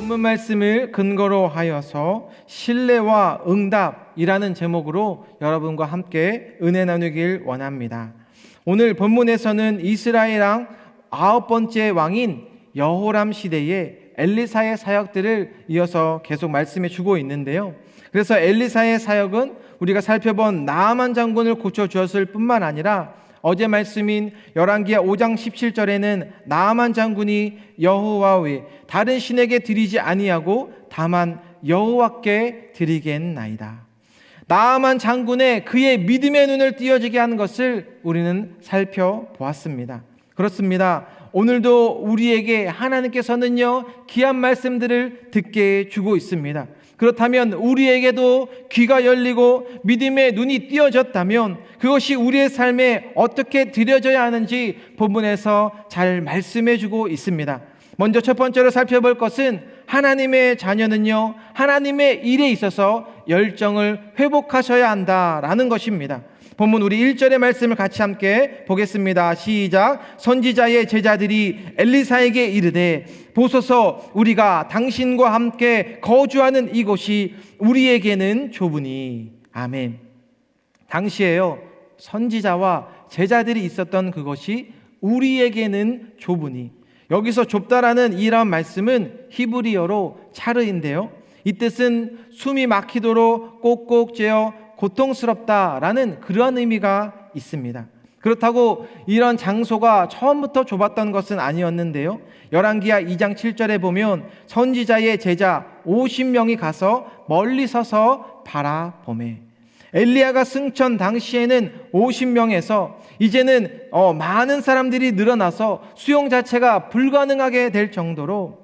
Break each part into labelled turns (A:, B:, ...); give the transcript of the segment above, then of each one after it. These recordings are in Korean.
A: 본문 말씀을 근거로 하여서 신뢰와 응답이라는 제목으로 여러분과 함께 은혜 나누길 원합니다. 오늘 본문에서는 이스라엘 왕 9번째 왕인 여호람 시대의 엘리사의 사역들을 이어서 계속 말씀해 주고 있는데요. 그래서 엘리사의 사역은 우리가 살펴본 나아만 장군을 고쳐주었을 뿐만 아니라 어제 말씀인 열왕기하 5장 17절에는 나아만 장군이 여호와 외 다른 신에게 드리지 아니하고 다만 여호와께 드리겠나이다. 나아만 장군의 그의 믿음의 눈을 띄어지게 한 것을 우리는 살펴보았습니다. 그렇습니다. 오늘도 우리에게 하나님께서는요 귀한 말씀들을 듣게 주고 있습니다. 그렇다면 우리에게도 귀가 열리고 믿음의 눈이 띄어졌다면 그것이 우리의 삶에 어떻게 드려져야 하는지 본문에서 잘 말씀해 주고 있습니다. 먼저 첫 번째로 살펴볼 것은 하나님의 자녀는요 하나님의 일에 있어서 열정을 회복하셔야 한다라는 것입니다. 본문 우리 1절의 말씀을 같이 함께 보겠습니다. 시작. 선지자의 제자들이 엘리사에게 이르되 보소서 우리가 당신과 함께 거주하는 이곳이 우리에게는 좁으니. 아멘. 당시에요 선지자와 제자들이 있었던 그것이 우리에게는 좁으니, 여기서 좁다라는 이런 말씀은 히브리어로 차르인데요, 이 뜻은 숨이 막히도록 꼭꼭 쬐어 고통스럽다라는 그런 의미가 있습니다. 그렇다고 이런 장소가 처음부터 좁았던 것은 아니었는데요, 열왕기하 2장 7절에 보면 선지자의 제자 50명이 가서 멀리 서서 바라보매. 엘리야가 승천 당시에는 50명에서 이제는 많은 사람들이 늘어나서 수용 자체가 불가능하게 될 정도로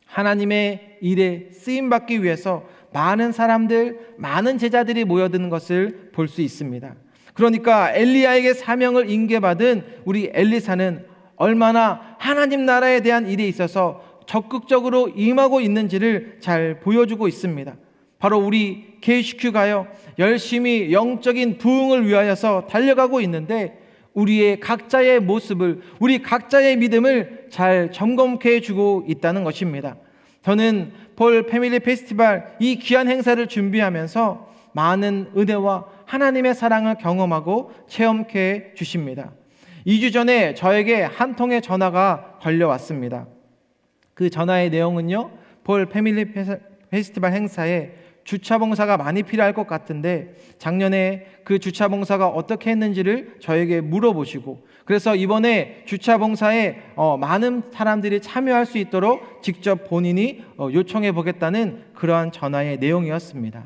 A: 하나님의 일에 쓰임받기 위해서 많은 사람들, 많은 제자들이 모여드는 것을 볼 수 있습니다. 그러니까 엘리야에게 사명을 인계받은 우리 엘리사는 얼마나 하나님 나라에 대한 일에 있어서 적극적으로 임하고 있는지를 잘 보여주고 있습니다. 바로 우리 KCQ가요 열심히 영적인 부흥을 위하여서 달려가고 있는데 우리의 각자의 모습을, 우리 각자의 믿음을 잘 점검케 해주고 있다는 것입니다. 저는 폴 패밀리 페스티벌 이 귀한 행사를 준비하면서 많은 은혜와 하나님의 사랑을 경험하고 체험케 주십니다. 2주 전에 저에게 한 통의 전화가 걸려왔습니다. 그 전화의 내용은요, 폴 패밀리 페스티벌 행사에 주차봉사가 많이 필요할 것 같은데 작년에 그 주차봉사가 어떻게 했는지를 저에게 물어보시고, 그래서 이번에 주차봉사에 많은 사람들이 참여할 수 있도록 직접 본인이 요청해 보겠다는 그러한 전화의 내용이었습니다.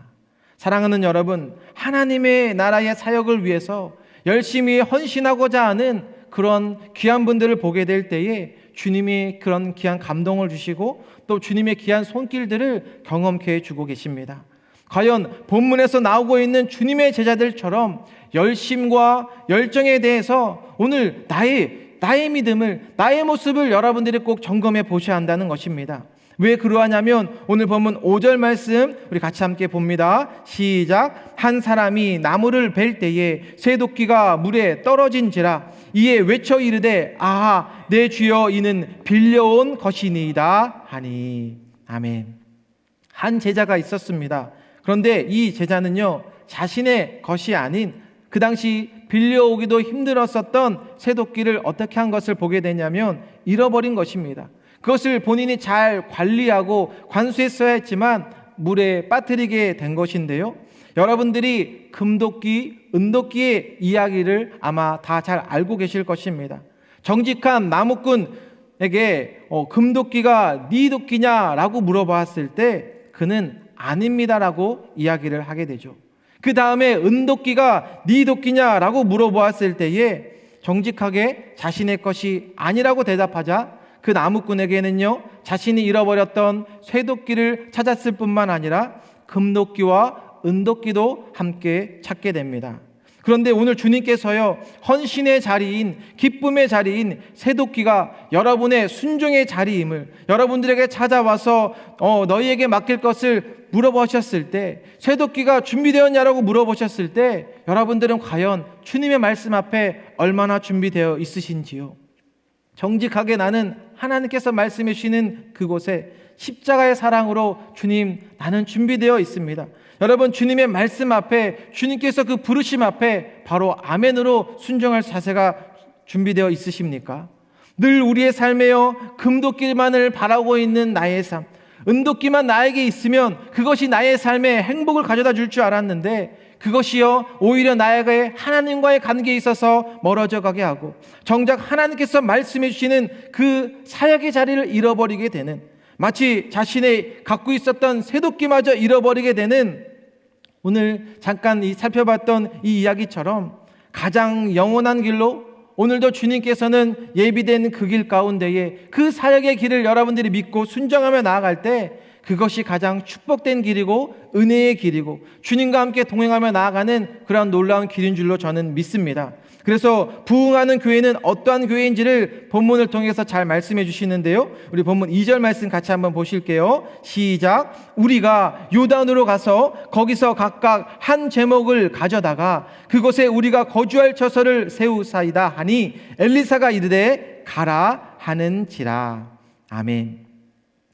A: 사랑하는 여러분, 하나님의 나라의 사역을 위해서 열심히 헌신하고자 하는 그런 귀한 분들을 보게 될 때에 주님이 그런 귀한 감동을 주시고 또 주님의 귀한 손길들을 경험케 해주고 계십니다. 과연 본문에서 나오고 있는 주님의 제자들처럼 열심과 열정에 대해서 오늘 나의 믿음을, 나의 모습을 여러분들이 꼭 점검해 보셔야 한다는 것입니다. 왜 그러하냐면 오늘 본문 5절 말씀 우리 같이 함께 봅니다. 시작. 한 사람이 나무를 벨 때에 쇠도끼가 물에 떨어진지라 이에 외쳐 이르되 아하 내 주여 이는 빌려온 것이니이다 하니. 아멘. 한 제자가 있었습니다. 그런데 이 제자는요 자신의 것이 아닌 그 당시 빌려오기도 힘들었었던 쇠도끼를 어떻게 한 것을 보게 되냐면 잃어버린 것입니다. 그것을 본인이 잘 관리하고 관수했어야 했지만 물에 빠뜨리게 된 것인데요, 여러분들이 금도끼, 은도끼의 이야기를 아마 다 잘 알고 계실 것입니다. 정직한 나무꾼에게 금도끼가 네 도끼냐라고 물어봤을 때 그는 아닙니다라고 이야기를 하게 되죠. 그 다음에 은도끼가 네 도끼냐라고 물어보았을 때에 정직하게 자신의 것이 아니라고 대답하자 그 나무꾼에게는요 자신이 잃어버렸던 쇠도끼를 찾았을 뿐만 아니라 금도끼와 은도끼도 함께 찾게 됩니다. 그런데 오늘 주님께서요 헌신의 자리인, 기쁨의 자리인 쇠도끼가 여러분의 순종의 자리임을 여러분들에게 찾아와서 너희에게 맡길 것을 물어보셨을 때, 쇠도끼가 준비되었냐라고 물어보셨을 때 여러분들은 과연 주님의 말씀 앞에 얼마나 준비되어 있으신지요? 정직하게 나는 하나님께서 말씀해 주시는 그곳에 십자가의 사랑으로 주님 나는 준비되어 있습니다. 여러분, 주님의 말씀 앞에, 주님께서 그 부르심 앞에 바로 아멘으로 순종할 자세가 준비되어 있으십니까? 늘 우리의 삶에요 금도끼만을 바라고 있는 나의 삶, 은도끼만 나에게 있으면 그것이 나의 삶에 행복을 가져다 줄 줄 알았는데 그것이요 오히려 나에게 하나님과의 관계에 있어서 멀어져 가게 하고 정작 하나님께서 말씀해 주시는 그 사역의 자리를 잃어버리게 되는, 마치 자신의 갖고 있었던 쇠도끼마저 잃어버리게 되는, 오늘 잠깐 살펴봤던 이 이야기처럼 가장 영원한 길로 오늘도 주님께서는 예비된 그 길 가운데에 그 사역의 길을 여러분들이 믿고 순종하며 나아갈 때 그것이 가장 축복된 길이고 은혜의 길이고 주님과 함께 동행하며 나아가는 그런 놀라운 길인 줄로 저는 믿습니다. 그래서 부흥하는 교회는 어떠한 교회인지를 본문을 통해서 잘 말씀해 주시는데요, 우리 본문 2절 말씀 같이 한번 보실게요. 시작. 우리가 요단으로 가서 거기서 각각 한 제목을 가져다가 그곳에 우리가 거주할 처소를 세우사이다 하니 엘리사가 이르되 가라 하는지라. 아멘.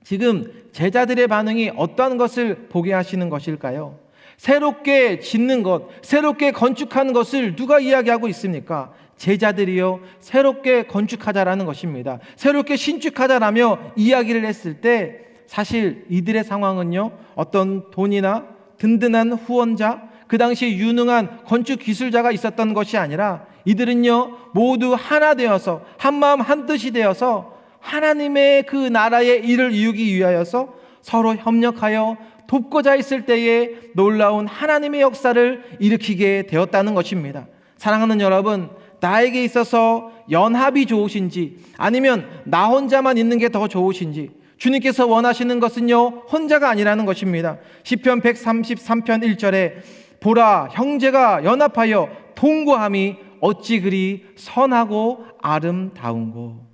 A: 지금 제자들의 반응이 어떠한 것을 보게 하시는 것일까요? 새롭게 짓는 것, 새롭게 건축하는 것을 누가 이야기하고 있습니까? 제자들이요 새롭게 건축하자라는 것입니다. 새롭게 신축하자라며 이야기를 했을 때 사실 이들의 상황은요 어떤 돈이나 든든한 후원자, 그 당시 유능한 건축 기술자가 있었던 것이 아니라 이들은요 모두 하나 되어서 한마음 한뜻이 되어서 하나님의 그 나라의 일을 이루기 위하여서 서로 협력하여 돕고자 했을 때에 놀라운 하나님의 역사를 일으키게 되었다는 것입니다. 사랑하는 여러분, 나에게 있어서 연합이 좋으신지 아니면 나 혼자만 있는 게 더 좋으신지, 주님께서 원하시는 것은요 혼자가 아니라는 것입니다. 시편 133편 1절에 보라 형제가 연합하여 동거함이 어찌 그리 선하고 아름다운고.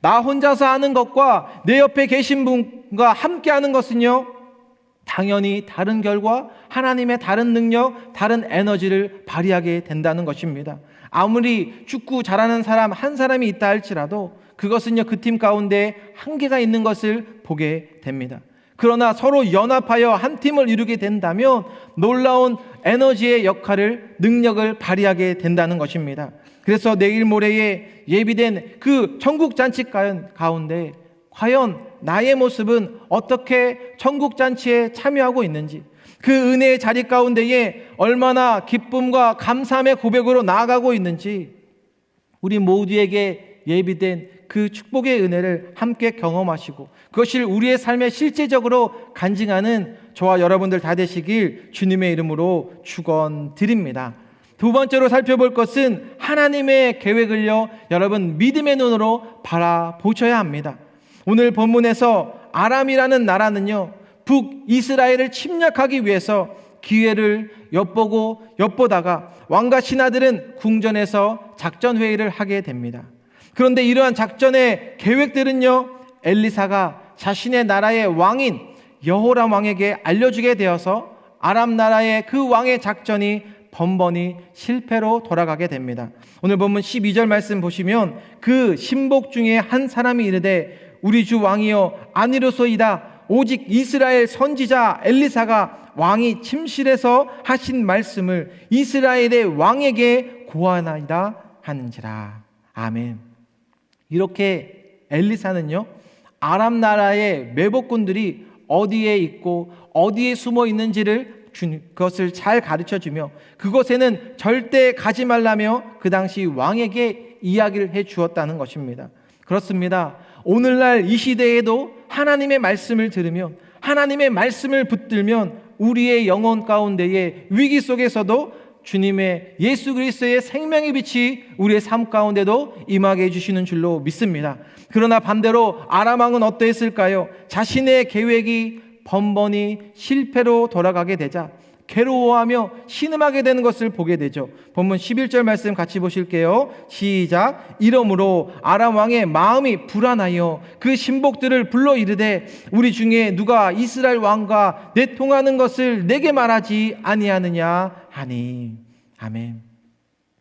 A: 나 혼자서 하는 것과 내 옆에 계신 분과 함께 하는 것은요 당연히 다른 결과, 하나님의 다른 능력, 다른 에너지를 발휘하게 된다는 것입니다. 아무리 축구 잘하는 사람 한 사람이 있다 할지라도 그것은요 그 팀 가운데 한계가 있는 것을 보게 됩니다. 그러나 서로 연합하여 한 팀을 이루게 된다면 놀라운 에너지의 역할을, 능력을 발휘하게 된다는 것입니다. 그래서 내일 모레에 예비된 그 천국잔치 가운데 과연 나의 모습은 어떻게 천국잔치에 참여하고 있는지, 그 은혜의 자리 가운데에 얼마나 기쁨과 감사함의 고백으로 나아가고 있는지, 우리 모두에게 예비된 그 축복의 은혜를 함께 경험하시고 그것을 우리의 삶에 실제적으로 간증하는 저와 여러분들 다 되시길 주님의 이름으로 축원드립니다. 두 번째로 살펴볼 것은 하나님의 계획을요 여러분 믿음의 눈으로 바라보셔야 합니다. 오늘 본문에서 아람이라는 나라는요 북이스라엘을 침략하기 위해서 기회를 엿보다가 왕과 신하들은 궁전에서 작전 회의를 하게 됩니다. 그런데 이러한 작전의 계획들은요 엘리사가 자신의 나라의 왕인 여호람 왕에게 알려주게 되어서 아람 나라의 그 왕의 작전이 번번이 실패로 돌아가게 됩니다. 오늘 본문 12절 말씀 보시면 그 신복 중에 한 사람이 이르되 우리 주 왕이여 아니로소이다. 오직 이스라엘 선지자 엘리사가 왕이 침실에서 하신 말씀을 이스라엘의 왕에게 고하나이다 하는지라. 아멘. 이렇게 엘리사는요 아람 나라의 매복군들이 어디에 있고 어디에 숨어 있는지를 그것을 잘 가르쳐주며 그곳에는 절대 가지 말라며 그 당시 왕에게 이야기를 해 주었다는 것입니다. 그렇습니다. 오늘날 이 시대에도 하나님의 말씀을 들으면, 하나님의 말씀을 붙들면 우리의 영혼 가운데에 위기 속에서도 주님의 예수 그리스도의 생명의 빛이 우리의 삶 가운데도 임하게 해주시는 줄로 믿습니다. 그러나 반대로 아람 왕은 어떠했을까요? 자신의 계획이 번번이 실패로 돌아가게 되자 괴로워하며 신음하게 되는 것을 보게 되죠. 본문 11절 말씀 같이 보실게요. 시작. 이러므로 아람 왕의 마음이 불안하여 그 신복들을 불러 이르되 우리 중에 누가 이스라엘 왕과 내통하는 것을 내게 말하지 아니하느냐 하니. 아멘.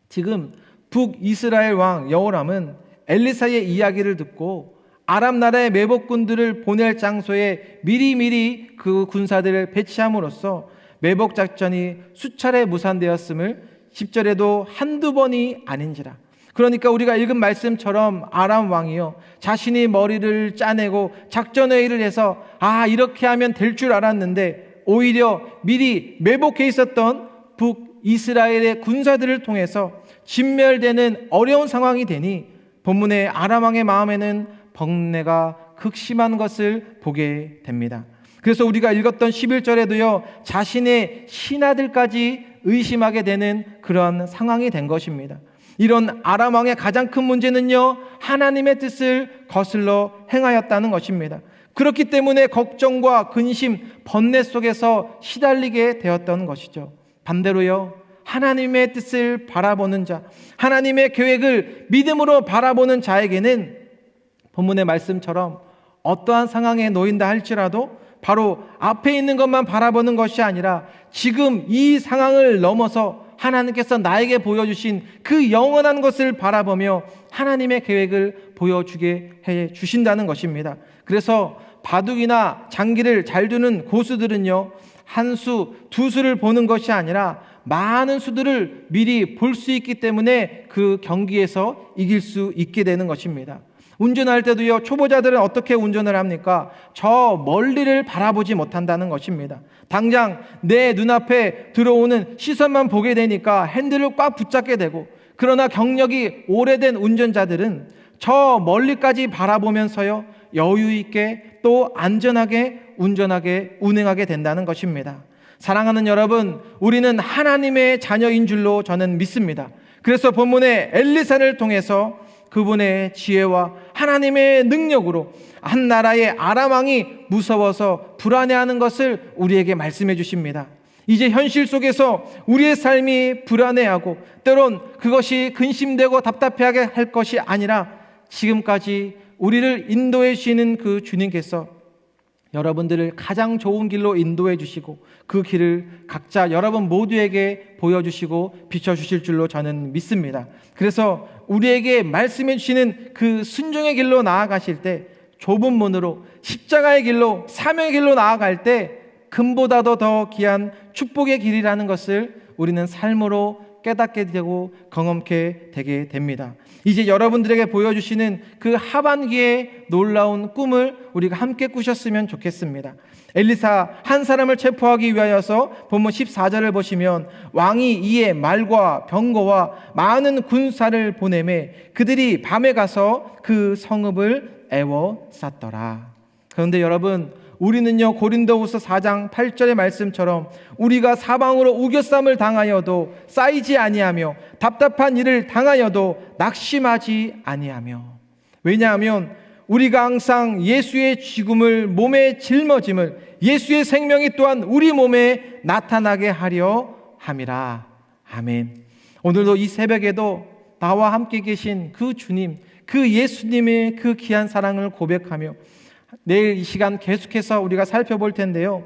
A: 지금 북이스라엘 왕 여호람은 엘리사의 이야기를 듣고 아람 나라의 매복군들을 보낼 장소에 미리미리 그 군사들을 배치함으로써 매복 작전이 수차례 무산되었음을 10절에도 한두 번이 아닌지라. 그러니까 우리가 읽은 말씀처럼 아람 왕이요, 자신이 머리를 짜내고 작전회의를 해서 이렇게 하면 될 줄 알았는데 오히려 미리 매복해 있었던 북이스라엘의 군사들을 통해서 진멸되는 어려운 상황이 되니 본문의 아람 왕의 마음에는 번뇌가 극심한 것을 보게 됩니다. 그래서 우리가 읽었던 11절에도요, 자신의 신하들까지 의심하게 되는 그런 상황이 된 것입니다. 이런 아람 왕의 가장 큰 문제는요, 하나님의 뜻을 거슬러 행하였다는 것입니다. 그렇기 때문에 걱정과 근심, 번뇌 속에서 시달리게 되었던 것이죠. 반대로요, 하나님의 뜻을 바라보는 자, 하나님의 계획을 믿음으로 바라보는 자에게는 본문의 말씀처럼 어떠한 상황에 놓인다 할지라도 바로 앞에 있는 것만 바라보는 것이 아니라 지금 이 상황을 넘어서 하나님께서 나에게 보여주신 그 영원한 것을 바라보며 하나님의 계획을 보여주게 해 주신다는 것입니다. 그래서 바둑이나 장기를 잘 두는 고수들은요, 한 수, 두 수를 보는 것이 아니라 많은 수들을 미리 볼 수 있기 때문에 그 경기에서 이길 수 있게 되는 것입니다. 운전할 때도요, 초보자들은 어떻게 운전을 합니까? 저 멀리를 바라보지 못한다는 것입니다. 당장 내 눈앞에 들어오는 시선만 보게 되니까 핸들을 꽉 붙잡게 되고, 그러나 경력이 오래된 운전자들은 저 멀리까지 바라보면서요, 여유 있게 또 안전하게 운행하게 된다는 것입니다. 사랑하는 여러분, 우리는 하나님의 자녀인 줄로 저는 믿습니다. 그래서 본문의 엘리사를 통해서 그분의 지혜와 하나님의 능력으로 한 나라의 아람 왕이 무서워서 불안해하는 것을 우리에게 말씀해 주십니다. 이제 현실 속에서 우리의 삶이 불안해하고 때론 그것이 근심되고 답답해하게 할 것이 아니라 지금까지 우리를 인도해 주시는 그 주님께서 여러분들을 가장 좋은 길로 인도해 주시고 그 길을 각자 여러분 모두에게 보여주시고 비춰주실 줄로 저는 믿습니다. 그래서 우리에게 말씀해 주시는 그 순종의 길로 나아가실 때, 좁은 문으로 십자가의 길로 사명의 길로 나아갈 때 금보다도 더 귀한 축복의 길이라는 것을 우리는 삶으로 깨닫게 되고 경험케 되게 됩니다. 이제 여러분들에게 보여주시는 그 하반기의 놀라운 꿈을 우리가 함께 꾸셨으면 좋겠습니다. 엘리사 한 사람을 체포하기 위하여서 본문 14절을 보시면 왕이 이에 말과 병거와 많은 군사를 보내매 그들이 밤에 가서 그 성읍을 에워쌌더라. 그런데 여러분, 우리는요, 고린도후서 4장 8절의 말씀처럼 우리가 사방으로 우겨쌈을 당하여도 쌓이지 아니하며 답답한 일을 당하여도 낙심하지 아니하며. 왜냐하면 우리가 항상 예수의 죽음을 몸에 짊어짐을 예수의 생명이 또한 우리 몸에 나타나게 하려 함이라. 아멘. 오늘도 이 새벽에도 나와 함께 계신 그 주님, 그 예수님의 그 귀한 사랑을 고백하며 내일 이 시간 계속해서 우리가 살펴볼 텐데요,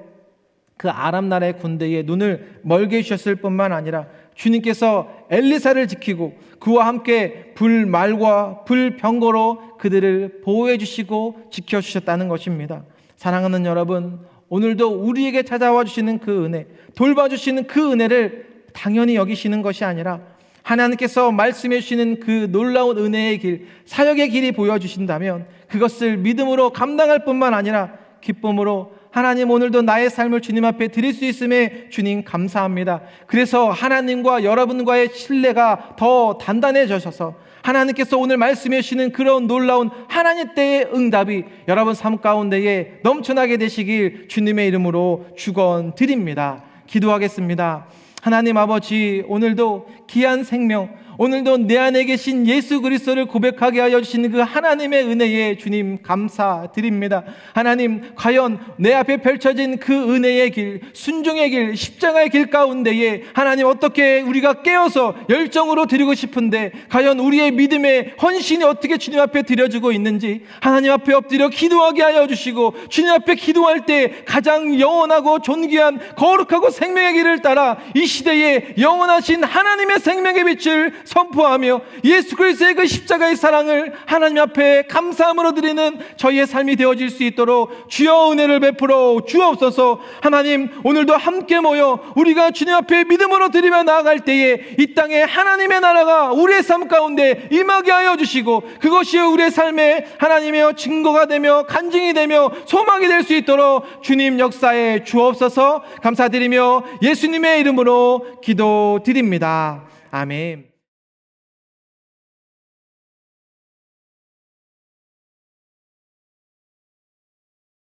A: 그 아람 나라의 군대에 눈을 멀게 해주셨을 뿐만 아니라 주님께서 엘리사를 지키고 그와 함께 불말과 불병거로 그들을 보호해 주시고 지켜주셨다는 것입니다. 사랑하는 여러분, 오늘도 우리에게 찾아와 주시는 그 은혜, 돌봐주시는 그 은혜를 당연히 여기시는 것이 아니라 하나님께서 말씀해 주시는 그 놀라운 은혜의 길, 사역의 길이 보여주신다면 그것을 믿음으로 감당할 뿐만 아니라 기쁨으로 하나님, 오늘도 나의 삶을 주님 앞에 드릴 수 있음에 주님 감사합니다. 그래서 하나님과 여러분과의 신뢰가 더 단단해져서 하나님께서 오늘 말씀해 주시는 그런 놀라운 하나님 때의 응답이 여러분 삶 가운데에 넘쳐나게 되시길 주님의 이름으로 축원드립니다. 기도하겠습니다. 하나님 아버지, 오늘도 귀한 생명, 오늘도 내 안에 계신 예수 그리스도를 고백하게 하여 주시는 그 하나님의 은혜에 주님 감사드립니다. 하나님, 과연 내 앞에 펼쳐진 그 은혜의 길, 순종의 길, 십자가의 길 가운데에 하나님 어떻게 우리가 깨어서 열정으로 드리고 싶은데 과연 우리의 믿음의 헌신이 어떻게 주님 앞에 드려지고 있는지 하나님 앞에 엎드려 기도하게 하여 주시고, 주님 앞에 기도할 때 가장 영원하고 존귀한 거룩하고 생명의 길을 따라 이 시대에 영원하신 하나님의 생명의 빛을 선포하며 예수 그리스도의 그 십자가의 사랑을 하나님 앞에 감사함으로 드리는 저희의 삶이 되어질 수 있도록 주여 은혜를 베풀어 주옵소서. 하나님, 오늘도 함께 모여 우리가 주님 앞에 믿음으로 드리며 나아갈 때에 이 땅에 하나님의 나라가 우리의 삶 가운데 임하게 하여 주시고, 그것이 우리의 삶에 하나님의 증거가 되며 간증이 되며 소망이 될 수 있도록 주님 역사에 주옵소서. 감사드리며 예수님의 이름으로 기도드립니다. 아멘.